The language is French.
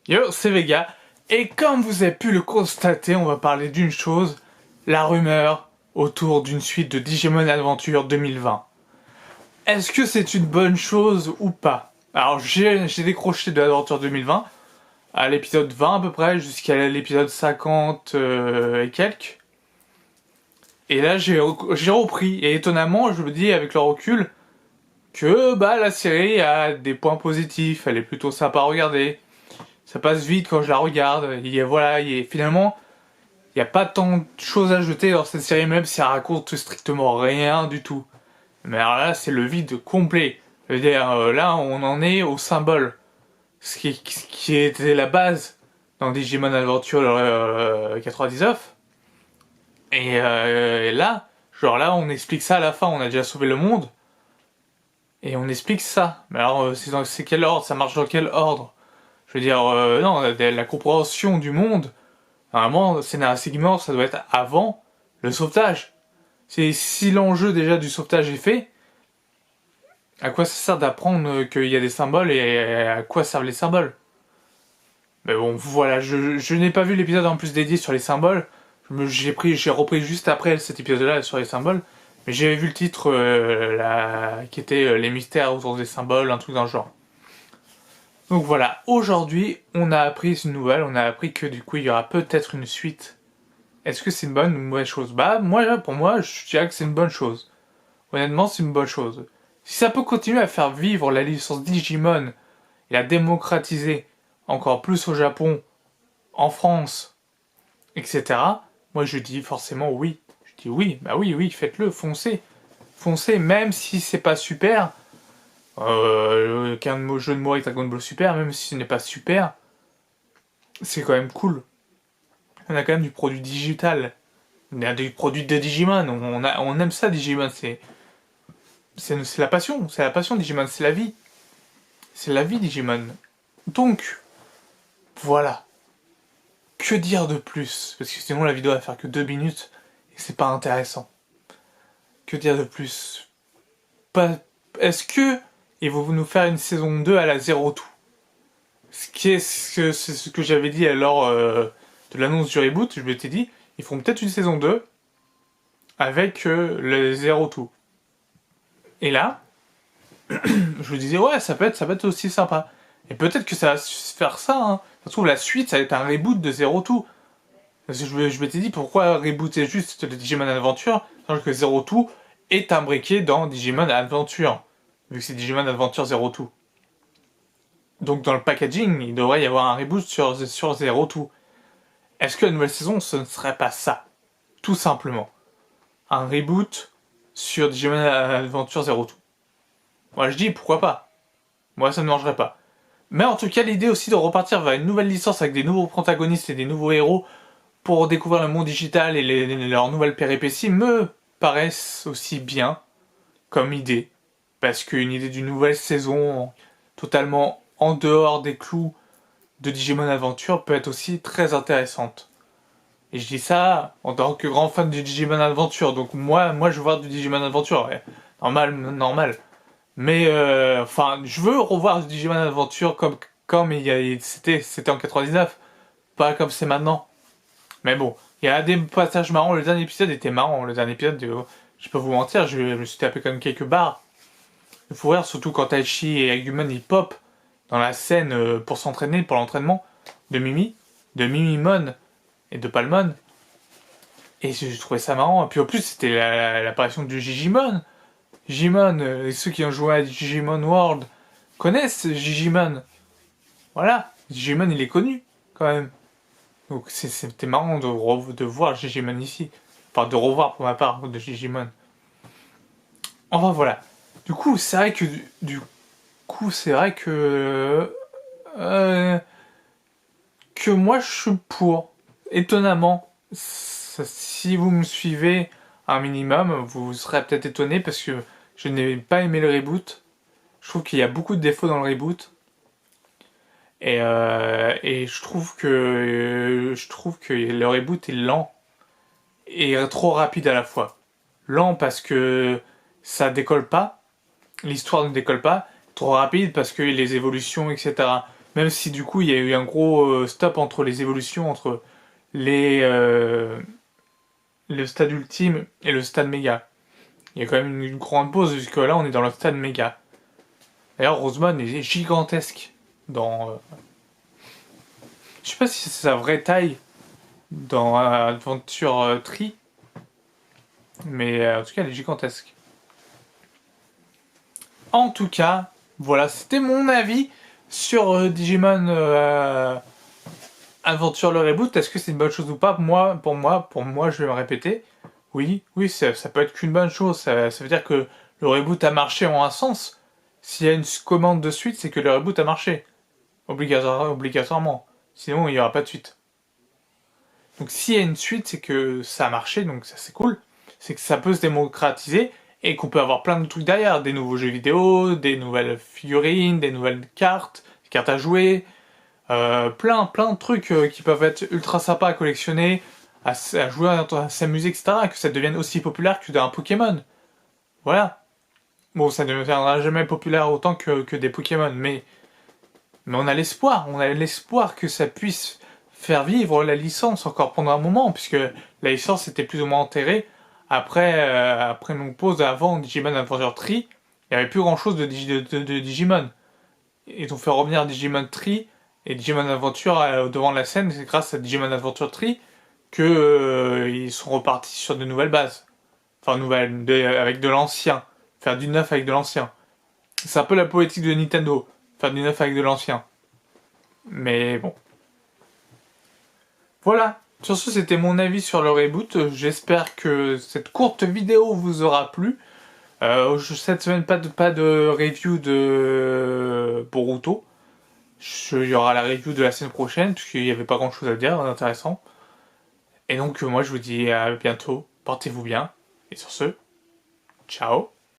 Yo, c'est Vega, et comme vous avez pu le constater, on va parler d'une chose, la rumeur autour d'une suite de Digimon Adventure 2020. Est-ce que c'est une bonne chose ou pas? Alors j'ai décroché de l'Aventure 2020 à l'épisode 20 à peu près, jusqu'à l'épisode 50 et quelques. Et là j'ai repris, et étonnamment je me dis avec le recul que la série a des points positifs, elle est plutôt sympa à regarder. Ça passe vite quand je la regarde. Finalement, il n'y a pas tant de choses à jeter dans cette série, même si elle raconte strictement rien du tout. Mais alors là, c'est le vide complet. Je veux dire, là, on en est au symbole. Ce qui était la base dans Digimon Adventure 99. Et là, genre là, on explique ça à la fin. On a déjà sauvé le monde. Et on explique ça. Mais alors, c'est quel ordre? Ça marche dans quel ordre? Je veux dire, non, la compréhension du monde, normalement, scénaristiquement, ça doit être avant le sauvetage. Si l'enjeu déjà du sauvetage est fait, à quoi ça sert d'apprendre qu'il y a des symboles et à quoi servent les symboles? Mais bon, voilà, je n'ai pas vu l'épisode en plus dédié sur les symboles. J'ai repris juste après cet épisode-là sur les symboles. Mais j'avais vu le titre qui était les mystères autour des symboles, un truc dans le genre. Donc voilà, aujourd'hui, on a appris une nouvelle, on a appris que du coup, il y aura peut-être une suite. Est-ce que c'est une bonne ou une mauvaise chose? Pour moi, je dirais que c'est une bonne chose. Honnêtement, c'est une bonne chose. Si ça peut continuer à faire vivre la licence Digimon et la démocratiser encore plus au Japon, en France, etc., moi je dis forcément oui. Je dis oui, oui, faites-le, foncez. Foncez, même si c'est pas super, qu'un jeu de mots avec Dragon Ball Super, même si ce n'est pas super, c'est quand même cool. On a quand même du produit digital. On a du produit de Digimon. On aime ça, Digimon. C'est la passion. C'est la passion, Digimon. C'est la vie. C'est la vie, Digimon. Donc, voilà. Que dire de plus? Parce que sinon, la vidéo va faire que 2 minutes et c'est pas intéressant. Que dire de plus? Pas... Est-ce que ils vont nous faire une saison 2 à la zéro tout? C'est ce que j'avais dit lors de l'annonce du reboot. Je m'étais dit, ils feront peut-être une saison 2 avec le zéro tout. Et là, je me disais, ouais, ça peut être aussi sympa. Et peut-être que ça va se faire ça, hein. Ça se trouve, la suite, ça va être un reboot de Zero Two. Parce que je m'étais dit, pourquoi rebooter juste le Digimon Adventure, alors que Zero Two est imbriqué dans Digimon Adventure. Vu que c'est Digimon Adventure Zero Two. Donc dans le packaging, il devrait y avoir un reboot sur Zero Two. Est-ce que la nouvelle saison, ce ne serait pas ça? Tout simplement. Un reboot sur Digimon Adventure Zero Two. Moi je dis, pourquoi pas? Moi ça ne mangerait pas. Mais en tout cas, l'idée aussi de repartir vers une nouvelle licence avec des nouveaux protagonistes et des nouveaux héros pour découvrir le monde digital et leurs nouvelles péripéties me paraissent aussi bien comme idée. Parce qu'une idée d'une nouvelle saison totalement en dehors des clous de Digimon Adventure peut être aussi très intéressante. Et je dis ça en tant que grand fan de Digimon Adventure, donc moi je veux voir du Digimon Adventure, ouais. Normal. Mais je veux revoir du Digimon Adventure comme c'était en 99, pas comme c'est maintenant. Mais bon, il y a des passages marrants. Le dernier épisode était marrant. Le dernier épisode, je peux vous mentir, je me suis tapé comme quelques barres. Il faut rire, surtout quand Taichi et Agumon ils pop dans la scène pour s'entraîner, pour l'entraînement de Mimimon et de Palmon. Et je trouvais ça marrant. Et puis en plus, c'était l'apparition du Gigimon. Digimon, ceux qui ont joué à Digimon World connaissent Digimon. Voilà, Digimon il est connu quand même. Donc c'était marrant de voir Digimon ici. Enfin, de revoir pour ma part de Digimon. Enfin voilà. Du coup, c'est vrai que que moi je suis pour. Étonnamment, si vous me suivez un minimum, vous serez peut-être étonné parce que je n'ai pas aimé le reboot. Je trouve qu'il y a beaucoup de défauts dans le reboot. Et je trouve que le reboot est lent et trop rapide à la fois. Lent parce que ça décolle pas, l'histoire ne décolle pas. Trop rapide parce que les évolutions, etc. Même si du coup il y a eu un gros stop entre les évolutions, entre les, le stade ultime et le stade méga. Il y a quand même une grande pause, puisque là on est dans le stade méga. D'ailleurs, Rosemont est gigantesque. Je sais pas si c'est sa vraie taille dans Adventure Tree, mais en tout cas elle est gigantesque. En tout cas, voilà, c'était mon avis sur Digimon Adventure le reboot. Est-ce que c'est une bonne chose ou pas? Pour moi, je vais me répéter. Oui, oui, ça peut être qu'une bonne chose. Ça veut dire que le reboot a marché en un sens. S'il y a une commande de suite, c'est que le reboot a marché. Obligatoirement. Sinon, il n'y aura pas de suite. Donc s'il y a une suite, c'est que ça a marché, donc ça c'est cool. C'est que ça peut se démocratiser et qu'on peut avoir plein de trucs derrière. Des nouveaux jeux vidéo, des nouvelles figurines, des nouvelles cartes, des cartes à jouer. Plein de trucs qui peuvent être ultra sympas à collectionner, à jouer, à s'amuser, etc. Que ça devienne aussi populaire que d'un Pokémon. Voilà. Bon, ça ne deviendra jamais populaire autant que des Pokémon, mais on a l'espoir que ça puisse faire vivre la licence encore pendant un moment, puisque la licence était plus ou moins enterrée. Après une longue pause avant Digimon Adventure Tree, il n'y avait plus grand chose de Digimon. Ils ont fait revenir Digimon Tree et Digimon Adventure devant la scène, c'est grâce à Digimon Adventure Tree que ils sont repartis sur de nouvelles bases. Enfin, avec de l'ancien. Faire du neuf avec de l'ancien. C'est un peu la politique de Nintendo. Faire du neuf avec de l'ancien. Mais bon. Voilà. Sur ce, c'était mon avis sur le reboot. J'espère que cette courte vidéo vous aura plu. Cette semaine, pas de review de Boruto. Il y aura la review de la semaine prochaine, puisqu'il n'y avait pas grand chose à dire d'intéressant. Et donc, moi, je vous dis à bientôt. Portez-vous bien. Et sur ce, ciao.